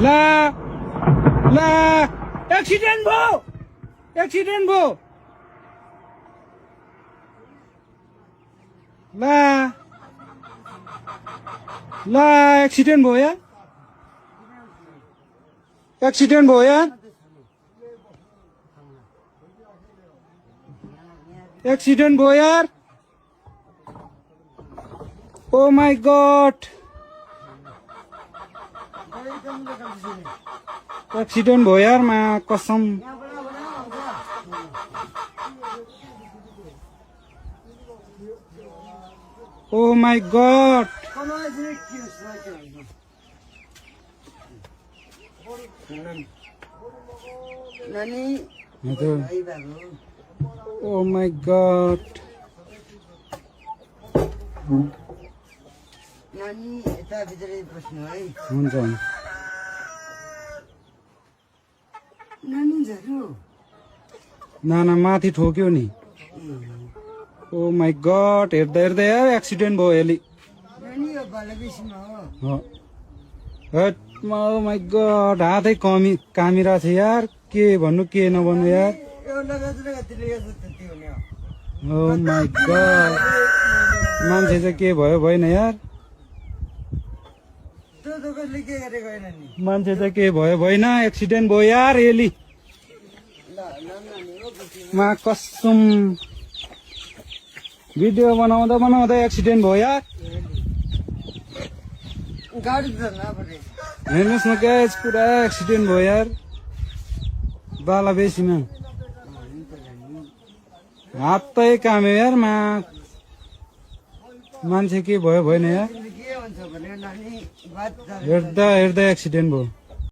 ला ला एक्सिडेन्ट भयो ला ला एक्सिडेन्ट भयो यार एक्सिडेन्ट भयो यार ओ माय गॉड एक्सिडेन्ट भयो यार मा कसम oh my God oh my God नानी यता भित्रै बस्नु है हुन्छ नानी झर्नु नाना माथि ठोक्यो नि ओ माय गॉड हेर्दा हेर्दा यार एक्सिडेन्ट भयो एली नानी यो बालबेसीमा हो ओ माय गॉड हातै कामिरा छ यार के भन्नु के नभन्नु यार ओ माय गॉड मान्छे चाहिँ के भयो भएन यार मान्छे चाहिँ के भयो भएन एक्सिडेन्ट भयो यार एली मा कसम भिडियो बनाउँदा एक्सिडेन्ट भयो यार हेर्नुहोस् न गाइस पुरा एक्सिडेन्ट भयो यार बालाबेसीमा हातै काम्यो यार मान्छे के भयो भएन यार हेर्दा एक्सिडेन्ट भयो